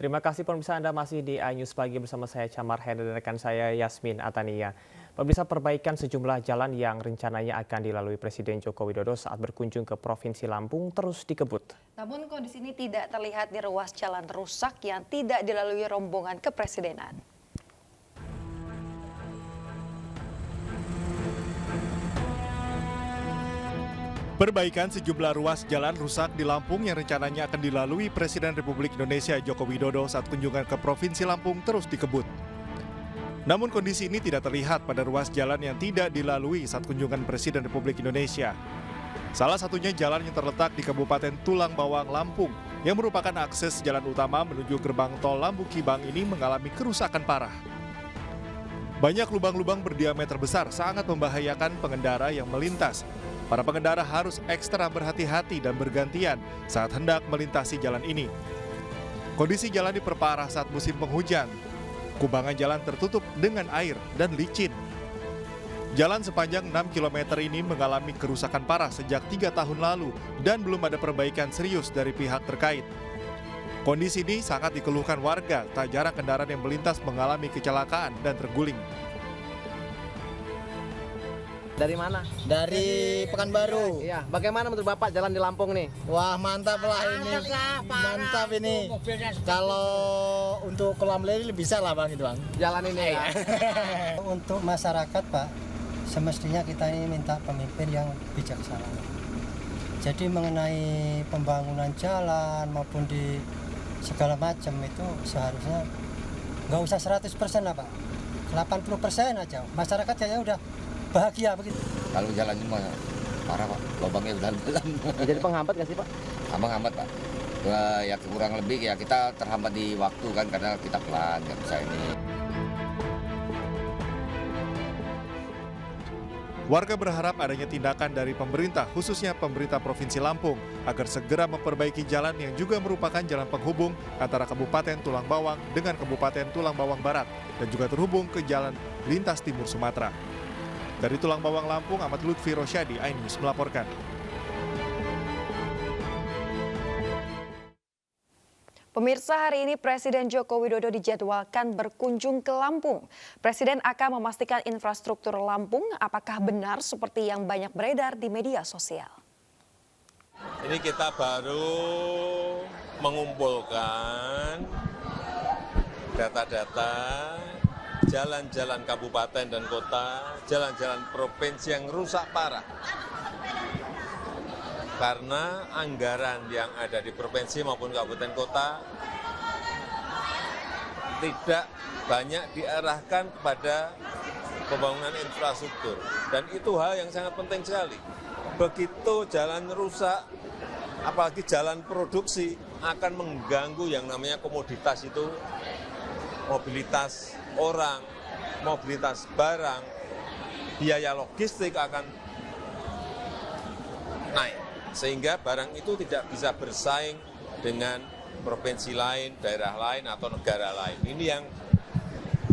Terima kasih pemirsa, Anda masih di iNews Pagi bersama saya Camar Hen dan rekan saya Yasmin Atania. Pemirsa, perbaikan sejumlah jalan yang rencananya akan dilalui Presiden Joko Widodo saat berkunjung ke Provinsi Lampung terus dikebut. Namun kondisi ini tidak terlihat di ruas jalan rusak yang tidak dilalui rombongan kepresidenan. Perbaikan sejumlah ruas jalan rusak di Lampung yang rencananya akan dilalui Presiden Republik Indonesia Joko Widodo saat kunjungan ke Provinsi Lampung terus dikebut. Namun kondisi ini tidak terlihat pada ruas jalan yang tidak dilalui saat kunjungan Presiden Republik Indonesia. Salah satunya jalan yang terletak di Kabupaten Tulang Bawang, Lampung, yang merupakan akses jalan utama menuju gerbang tol Lambung Kibang ini mengalami kerusakan parah. Banyak lubang-lubang berdiameter besar sangat membahayakan pengendara yang melintas. Para pengendara harus ekstra berhati-hati dan bergantian saat hendak melintasi jalan ini. Kondisi jalan diperparah saat musim penghujan. Kubangan jalan tertutup dengan air dan licin. Jalan sepanjang 6 km ini mengalami kerusakan parah sejak 3 tahun lalu dan belum ada perbaikan serius dari pihak terkait. Kondisi ini sangat dikeluhkan warga, tak jarang kendaraan yang melintas mengalami kecelakaan dan terguling. Dari mana? Dari Pekanbaru. Iya, bagaimana menurut Bapak jalan di Lampung nih? Wah, mantap lah ini. Mantap ini. Kalau untuk kolam lele bisa lah Bang itu Bang. Jalan ini ya. Untuk masyarakat Pak, semestinya kita ini minta pemimpin yang bijaksana. Jadi mengenai pembangunan jalan maupun di segala macam itu seharusnya nggak usah 100% lah Pak. 80% aja. Masyarakat kayaknya udah bahagia begitu. Kalau jalan cuma parah Pak, lubangnya udah dalam. Jadi penghambat nggak sih Pak? Hambat Pak. Ya kurang lebih ya kita terhambat di waktu kan karena kita pelan nggak bisa ini. Warga berharap adanya tindakan dari pemerintah, khususnya pemerintah Provinsi Lampung, agar segera memperbaiki jalan yang juga merupakan jalan penghubung antara Kabupaten Tulang Bawang dengan Kabupaten Tulang Bawang Barat dan juga terhubung ke jalan lintas timur Sumatera. Dari Tulang Bawang, Lampung, Ahmad Lutfi Rosyadi, iNews melaporkan. Pemirsa, hari ini Presiden Joko Widodo dijadwalkan berkunjung ke Lampung. Presiden akan memastikan infrastruktur Lampung apakah benar seperti yang banyak beredar di media sosial. Ini kita baru mengumpulkan data-data jalan-jalan kabupaten dan kota, jalan-jalan provinsi yang rusak parah. Karena anggaran yang ada di provinsi maupun kabupaten kota tidak banyak diarahkan kepada pembangunan infrastruktur. Dan itu hal yang sangat penting sekali. Begitu jalan rusak, apalagi jalan produksi, akan mengganggu yang namanya komoditas itu, mobilitas orang, mobilitas barang, biaya logistik akan naik. Sehingga barang itu tidak bisa bersaing dengan provinsi lain, daerah lain, atau negara lain. Ini yang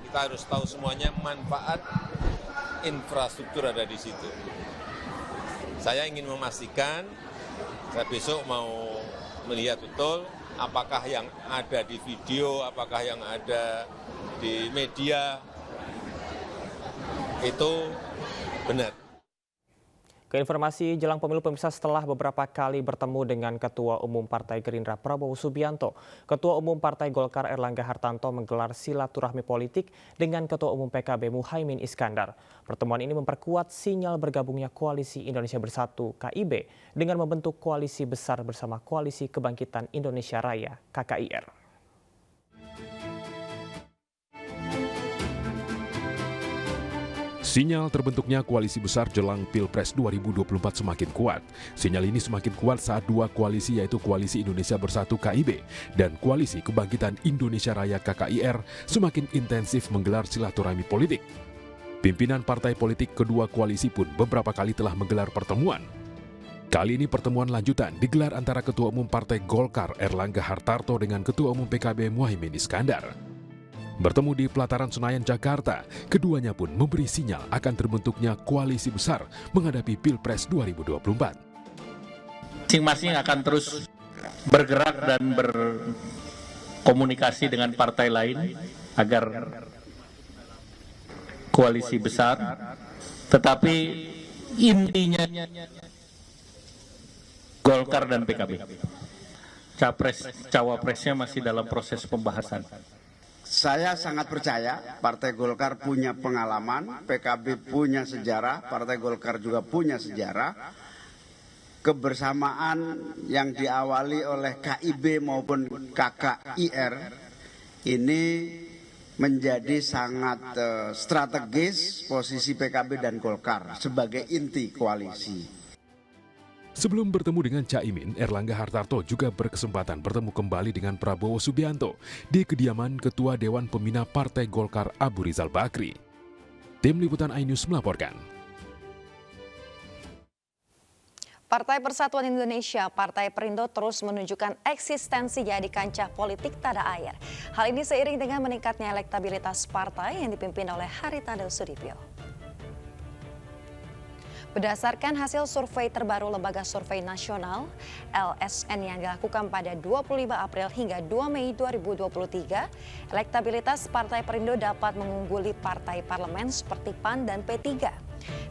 kita harus tahu semuanya, manfaat infrastruktur ada di situ. Saya ingin memastikan, saya besok mau melihat betul apakah yang ada di video, apakah yang ada di media itu benar. Ke informasi jelang pemilu, pemirsa, setelah beberapa kali bertemu dengan Ketua Umum Partai Gerindra Prabowo Subianto, Ketua Umum Partai Golkar Erlangga Hartarto menggelar silaturahmi politik dengan Ketua Umum PKB Muhaimin Iskandar. Pertemuan ini memperkuat sinyal bergabungnya Koalisi Indonesia Bersatu (KIB) dengan membentuk koalisi besar bersama Koalisi Kebangkitan Indonesia Raya (KKIR). Sinyal terbentuknya koalisi besar jelang Pilpres 2024 semakin kuat. Sinyal ini semakin kuat saat dua koalisi, yaitu Koalisi Indonesia Bersatu (KIB) dan Koalisi Kebangkitan Indonesia Raya (KKIR) semakin intensif menggelar silaturahmi politik. Pimpinan partai politik kedua koalisi pun beberapa kali telah menggelar pertemuan. Kali ini pertemuan lanjutan digelar antara Ketua Umum Partai Golkar Erlangga Hartarto dengan Ketua Umum PKB Muhaimin Iskandar. Bertemu di pelataran Senayan, Jakarta, keduanya pun memberi sinyal akan terbentuknya koalisi besar menghadapi Pilpres 2024. Masing-masing akan terus bergerak dan komunikasi dengan partai lain agar koalisi besar, tetapi intinya Golkar dan PKB. Cawapresnya masih dalam proses pembahasan. Saya sangat percaya Partai Golkar punya pengalaman, PKB punya sejarah, Partai Golkar juga punya sejarah. Kebersamaan yang diawali oleh KIB maupun KKIR ini menjadi sangat strategis posisi PKB dan Golkar sebagai inti koalisi. Sebelum bertemu dengan Caimin, Erlangga Hartarto juga berkesempatan bertemu kembali dengan Prabowo Subianto di kediaman Ketua Dewan Pembina Partai Golkar Abu Rizal Bakri. Tim Liputan iNews melaporkan. Partai Persatuan Indonesia, Partai Perindo terus menunjukkan eksistensinya di kancah politik tanah air. Hal ini seiring dengan meningkatnya elektabilitas partai yang dipimpin oleh Haritanu Sudibyo. Berdasarkan hasil survei terbaru Lembaga Survei Nasional LSN yang dilakukan pada 25 April hingga 2 Mei 2023, elektabilitas Partai Perindo dapat mengungguli partai parlemen seperti PAN dan P3.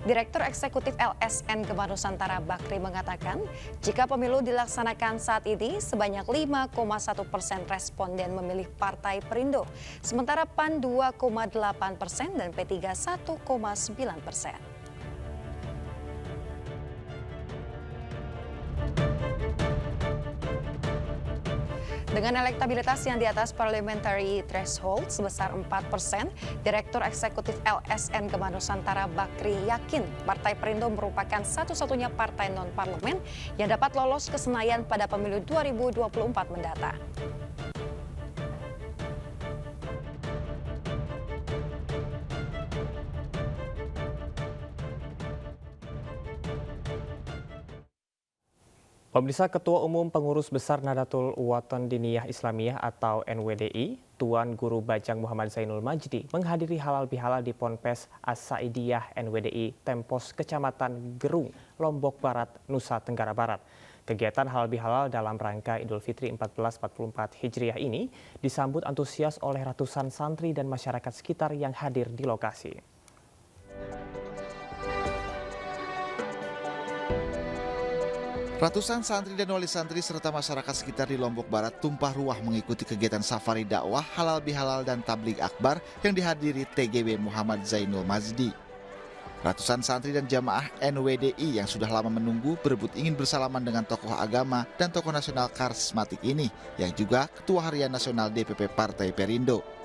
Direktur Eksekutif LSN Gema Nusantara Bakri mengatakan, jika pemilu dilaksanakan saat ini, sebanyak 5,1% responden memilih Partai Perindo, sementara PAN 2,8% dan P3 1,9%. Dengan elektabilitas yang di atas parliamentary threshold sebesar 4%, Direktur Eksekutif LSN Gema Nusantara Bakri yakin Partai Perindo merupakan satu-satunya partai non-parlemen yang dapat lolos ke Senayan pada pemilu 2024 mendatang. Pemirsa, Ketua Umum Pengurus Besar Nahdlatul Wathon Diniyah Islamiyah atau NWDI, Tuan Guru Bajang Muhammad Zainul Majdi menghadiri halal bihalal di Ponpes As-Saidiyah NWDI Tempos Kecamatan Gerung, Lombok Barat, Nusa Tenggara Barat. Kegiatan halal bihalal dalam rangka Idul Fitri 1444 Hijriah ini disambut antusias oleh ratusan santri dan masyarakat sekitar yang hadir di lokasi. Ratusan santri dan wali santri serta masyarakat sekitar di Lombok Barat tumpah ruah mengikuti kegiatan safari dakwah halal bihalal dan tabligh akbar yang dihadiri TGB Muhammad Zainul Majdi. Ratusan santri dan jamaah NWDI yang sudah lama menunggu berebut ingin bersalaman dengan tokoh agama dan tokoh nasional karismatik ini yang juga Ketua Harian Nasional DPP Partai Perindo.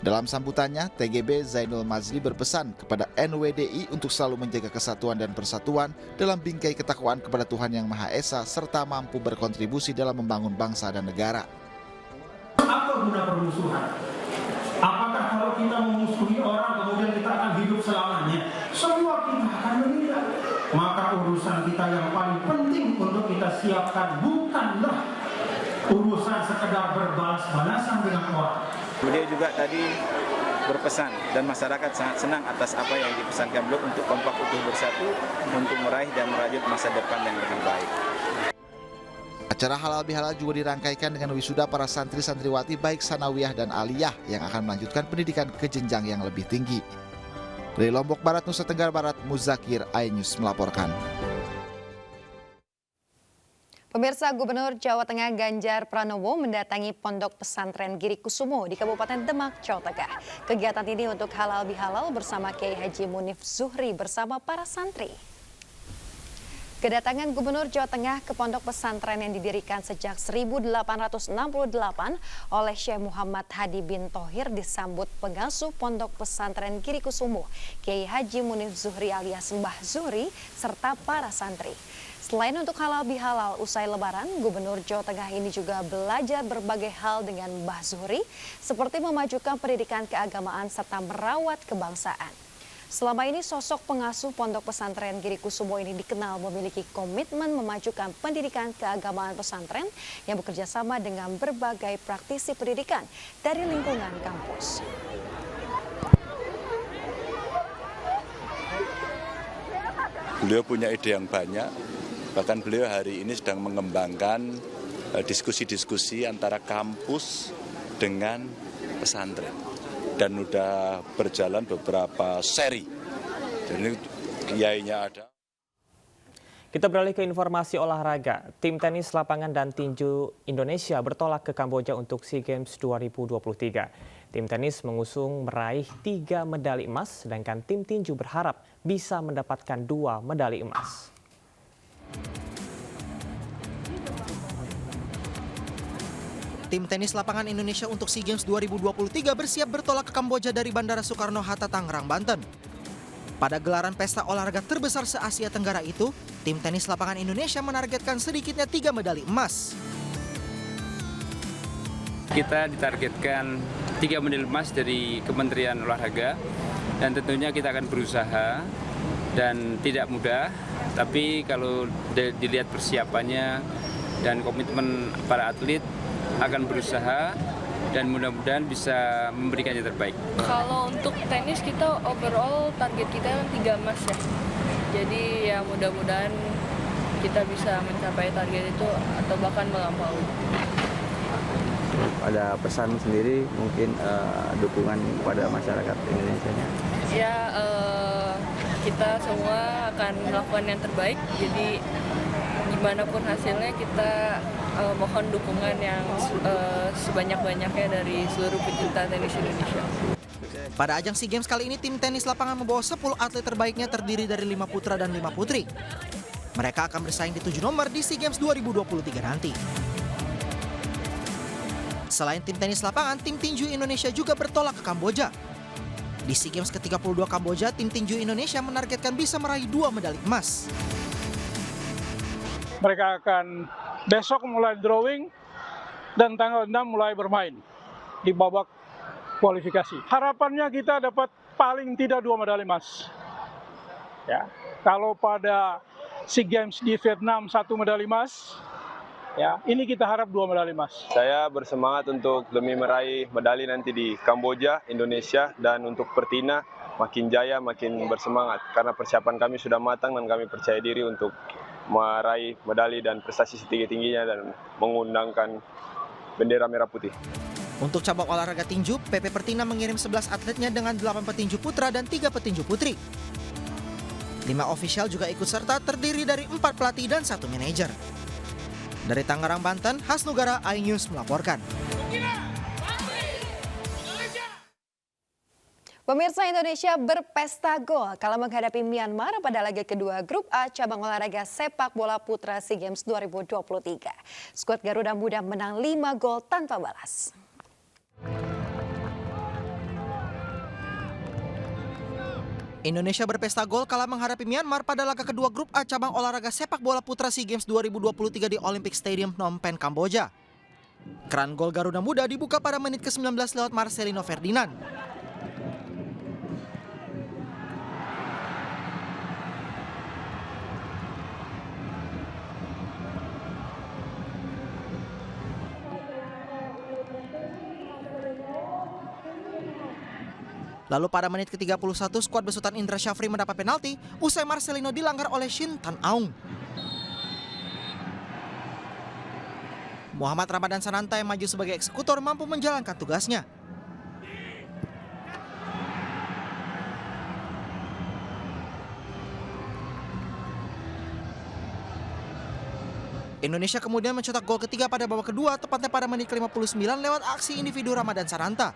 Dalam sambutannya, TGB Zainul Majdi berpesan kepada NWDI untuk selalu menjaga kesatuan dan persatuan dalam bingkai ketakwaan kepada Tuhan Yang Maha Esa serta mampu berkontribusi dalam membangun bangsa dan negara. Apa guna permusuhan? Apakah kalau kita memusuhi orang kemudian kita akan hidup selamanya? Semua kita akan meninggal. Maka urusan kita yang paling penting untuk kita siapkan bukanlah urusan sekedar berbalas-balasan dengan orang. Beliau juga tadi berpesan dan masyarakat sangat senang atas apa yang dipesankan beliau untuk kompak utuh bersatu untuk meraih dan merajut masa depan yang lebih baik. Acara halal bihalal juga dirangkaikan dengan wisuda para santri-santriwati baik sanawiyah dan aliyah yang akan melanjutkan pendidikan ke jenjang yang lebih tinggi. Dari Lombok Barat, Nusa Tenggara Barat, Muzakir, iNews melaporkan. Pemirsa, Gubernur Jawa Tengah Ganjar Pranowo mendatangi Pondok Pesantren Giri Kusumo di Kabupaten Demak, Jawa Tengah. Kegiatan ini untuk halal bihalal bersama Kiai Haji Munif Zuhri bersama para santri. Kedatangan Gubernur Jawa Tengah ke Pondok Pesantren yang didirikan sejak 1868 oleh Syekh Muhammad Hadi bin Thohir disambut pengasuh Pondok Pesantren Giri Kusumo, Kiai Haji Munif Zuhri alias Mbah Zuhri, serta para santri. Selain untuk halal bihalal usai lebaran, Gubernur Jawa Tengah ini juga belajar berbagai hal dengan Mbah Zuhri, seperti memajukan pendidikan keagamaan serta merawat kebangsaan. Selama ini sosok pengasuh Pondok Pesantren Giri Kusumo ini dikenal memiliki komitmen memajukan pendidikan keagamaan pesantren yang bekerja sama dengan berbagai praktisi pendidikan dari lingkungan kampus. Beliau punya ide yang banyak. Bahkan beliau hari ini sedang mengembangkan diskusi-diskusi antara kampus dengan pesantren dan udah berjalan beberapa seri. Jadi kiainya ada. Kita beralih ke informasi olahraga. Tim tenis lapangan dan tinju Indonesia bertolak ke Kamboja untuk SEA Games 2023. Tim tenis mengusung meraih 3 medali emas, sedangkan tim tinju berharap bisa mendapatkan 2 medali emas. Tim tenis lapangan Indonesia untuk SEA Games 2023 bersiap bertolak ke Kamboja dari Bandara Soekarno-Hatta, Tangerang, Banten. Pada gelaran pesta olahraga terbesar se-Asia Tenggara itu, tim tenis lapangan Indonesia menargetkan sedikitnya 3 medali emas. Kita ditargetkan 3 medali emas dari Kementerian Olahraga dan tentunya kita akan berusaha dan tidak mudah, tapi kalau dilihat persiapannya dan komitmen para atlet akan berusaha dan mudah-mudahan bisa memberikan yang terbaik. Kalau untuk tenis kita overall target kita kan 3 emas ya. Jadi ya mudah-mudahan kita bisa mencapai target itu atau bahkan melampaui. Ada pesan sendiri mungkin dukungan kepada masyarakat Indonesia? Ya kita semua akan melakukan yang terbaik. Jadi gimana pun hasilnya kita mohon dukungan yang sebanyak-banyaknya dari seluruh pecinta tenis Indonesia. Pada ajang SEA Games kali ini, tim tenis lapangan membawa 10 atlet terbaiknya terdiri dari 5 putra dan 5 putri. Mereka akan bersaing di 7 nomor di SEA Games 2023 nanti. Selain tim tenis lapangan, tim tinju Indonesia juga bertolak ke Kamboja. Di SEA Games ke-32 Kamboja, tim tinju Indonesia menargetkan bisa meraih 2 medali emas. Mereka akan besok mulai drawing dan tanggal 6 mulai bermain di babak kualifikasi. Harapannya kita dapat paling tidak 2 medali emas. Ya, kalau pada SEA Games di Vietnam 1 medali emas, ya ini kita harap 2 medali emas. Saya bersemangat untuk demi meraih medali nanti di Kamboja, Indonesia, dan untuk Pertina makin jaya, makin bersemangat karena persiapan kami sudah matang dan kami percaya diri untuk meraih medali dan prestasi setinggi-tingginya dan mengundangkan bendera merah putih. Untuk cabang olahraga tinju, PP Pertina mengirim 11 atletnya dengan 8 petinju putra dan 3 petinju putri. 5 ofisial juga ikut serta terdiri dari 4 pelatih dan 1 manajer. Dari Tangerang, Banten, Hasnugara, iNews melaporkan. Pemirsa, Indonesia berpesta gol kala menghadapi Myanmar pada laga kedua Grup A cabang olahraga sepak bola putra SEA Games 2023. Skuad Garuda Muda menang 5 gol tanpa balas. Indonesia berpesta gol kala menghadapi Myanmar pada laga kedua Grup A cabang olahraga sepak bola putra SEA Games 2023 di Olympic Stadium Phnom Penh, Kamboja. Keran gol Garuda Muda dibuka pada menit ke-19 lewat Marcelino Ferdinand. Lalu pada menit ke-31, skuad besutan Indra Syafri mendapat penalti usai Marcelino dilanggar oleh Shin Tan Aung. Muhammad Ramadan Sananta yang maju sebagai eksekutor mampu menjalankan tugasnya. Indonesia kemudian mencetak gol ketiga pada babak kedua, tepatnya pada menit ke-59 lewat aksi individu Ramadan Sananta.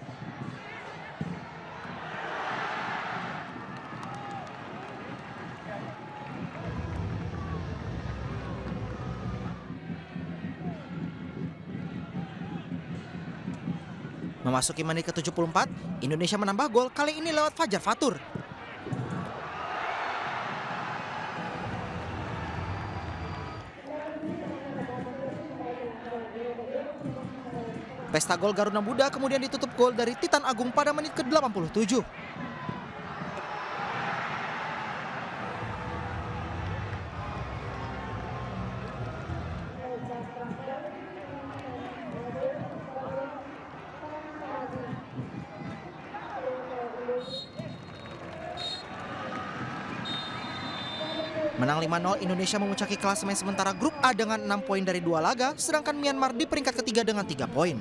Memasuki menit ke-74, Indonesia menambah gol kali ini lewat Fajar Fatur. Pesta gol Garuda Muda kemudian ditutup gol dari Titan Agung pada menit ke-87. Menang 5-0, Indonesia memuncaki klasemen sementara Grup A dengan 6 poin dari 2 laga, sedangkan Myanmar di peringkat ketiga dengan 3 poin.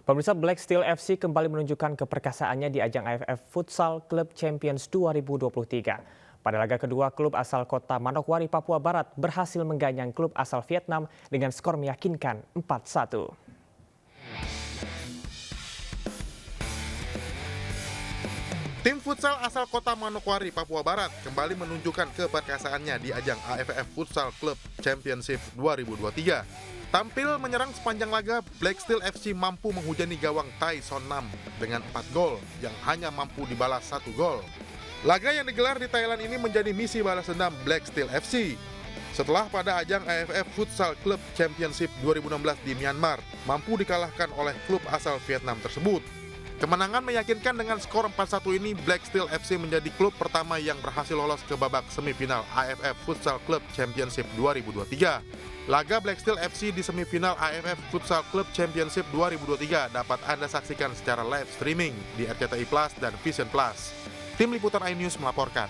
Pemirsa, Black Steel FC kembali menunjukkan keperkasaannya di ajang AFF Futsal Club Champions 2023. Pada laga kedua, klub asal kota Manokwari, Papua Barat berhasil mengganyang klub asal Vietnam dengan skor meyakinkan 4-1. Tim futsal asal kota Manokwari, Papua Barat kembali menunjukkan keperkasaannya di ajang AFF Futsal Club Championship 2023. Tampil menyerang sepanjang laga, Black Steel FC mampu menghujani gawang Tai Son Nam dengan 4 gol yang hanya mampu dibalas 1 gol. Laga yang digelar di Thailand ini menjadi misi balas dendam Black Steel FC. Setelah pada ajang AFF Futsal Club Championship 2016 di Myanmar mampu dikalahkan oleh klub asal Vietnam tersebut. Kemenangan meyakinkan dengan skor 4-1 ini, Black Steel FC menjadi klub pertama yang berhasil lolos ke babak semifinal AFF Futsal Club Championship 2023. Laga Black Steel FC di semifinal AFF Futsal Club Championship 2023 dapat Anda saksikan secara live streaming di RCTI Plus dan Vision Plus. Tim Liputan iNews melaporkan.